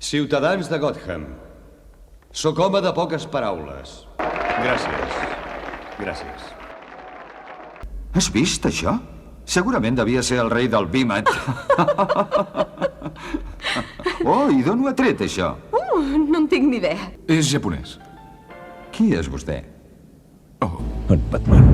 Ciutadans de Gotham, sóc home de poques paraules. Gràcies. Gràcies. Has vist això? Segurament devia ser el rei del Vímet. Oh, i d'on ho ha tret, això? No en tinc ni idea. És japonès. Qui és vostè? Oh, en Batman.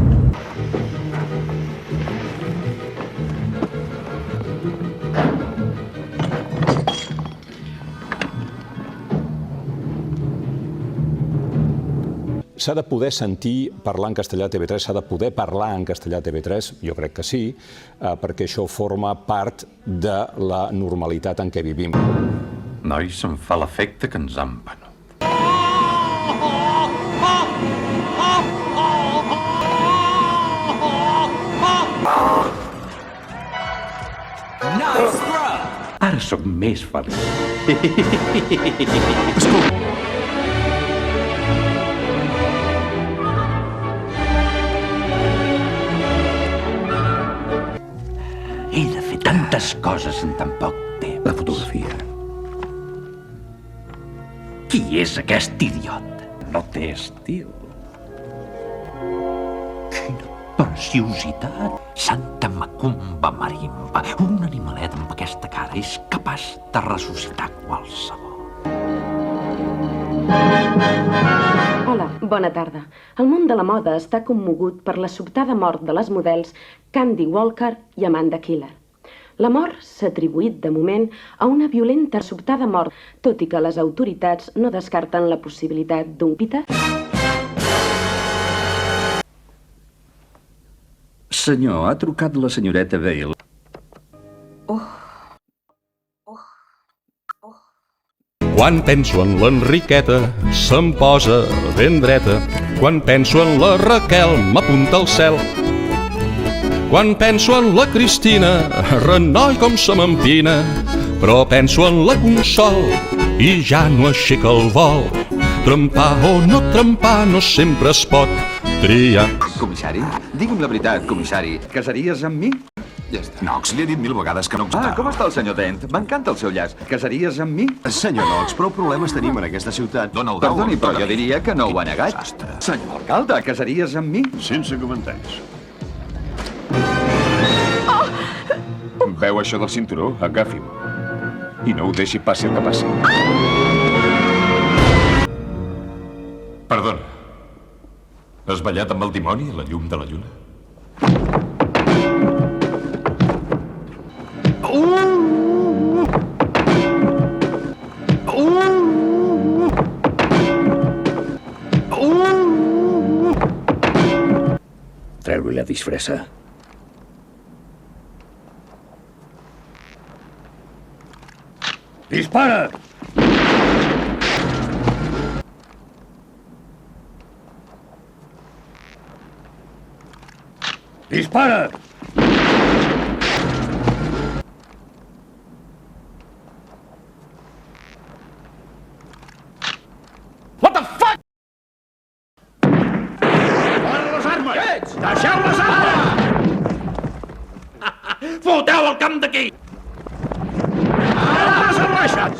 S'ha de poder sentir parlar en castellà a TV3, s'ha de poder parlar en castellà a TV3, jo crec que sí, perquè això forma part de la normalitat en què vivim. Nois, em fa l'efecte que ens han venut. Ara sóc més feliç. He de fer tantes coses en tan poc temps. La fotografia. Qui és aquest idiot? No té estil. Quina preciositat. Santa Macumba Marimba. Un animalet amb aquesta cara és capaç de ressuscitar qualsevol. Hola, bona tarda. El món de la moda està commogut per la sobtada mort de les models Candy Walker i Amanda Killer. La mort s'ha atribuït, de moment, a una violenta sobtada mort, tot i que les autoritats no descarten la possibilitat d'un pita. Senyor, ha trucat la senyoreta Bale. Quan penso en l'Enriqueta, se'm posa ben dreta. Quan penso en la Raquel, m'apunta al cel. Quan penso en la Cristina, renoi com se m'empina. Però penso en la Consol i ja no aixeca el vol. Trempar o no trempar no sempre es pot triar. Comissari, digui'm la veritat, comissari. Casaries amb mi? Ja està. Knox, li he dit 1000 vegades que no Ah, com està el senyor Dent? M'encanta el seu llaç. Casaries amb mi? Senyor Knox, prou problemes tenim en aquesta ciutat. Dóna el dau. Perdoni, però jo diria que no ho ha negat. Desastre. Senyor alcalde, casaries amb mi? Sense comentaris. Veu això del cinturó? Agafi'm. I no ho deixi passi el que passi. Perdona. Has ballat amb el dimoni a la llum de la lluna? Treu-li la disfressa. Dispara! Dispara! What the fuck? Fora les armes! Ets! Deixeu les armes! Foteu el camp d'aquí! Ara serveixen!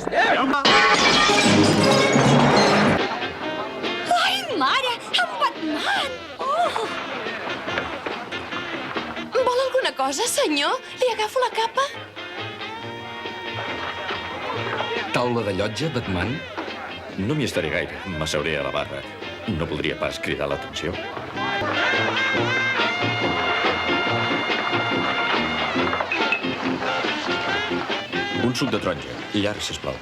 Ai, mare, en Batman! Oh! Vol alguna cosa, senyor? Li agafo la capa? Taula de llotja, Batman? No m'hi estaré gaire. M'asseuré a la barra. No voldria pas cridar l'atenció. Un suc de taronja. Llarg, sisplau.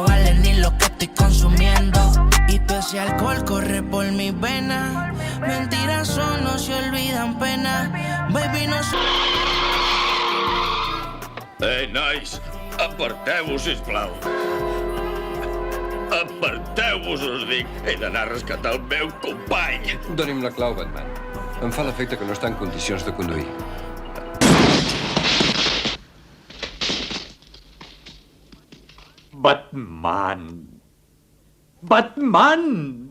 Vale ni lo que estoy consumiendo. Y todo ese alcohol corre por mis venas. Mentiras solo se olvidan pena. Baby, no sé. Ei, nois, aparteu-vos, sisplau. Aparteu-vos, us dic. He d'anar a rescatar el meu company. Doni'm la clau, Batman. Em fa l'efecte que no està en condicions de conduir. Batman! Batman!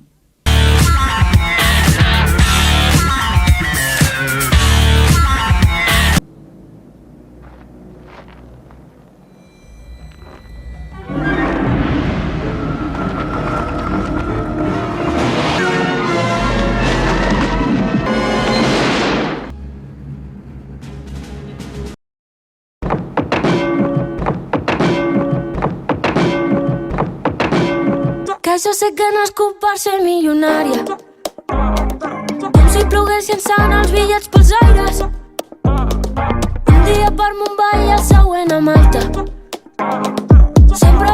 Que jo sé que no és per ser milionària. Com si plogués llançant els bitllets pels aires. Un dia per Mumbai i el següent a Malta. Sempre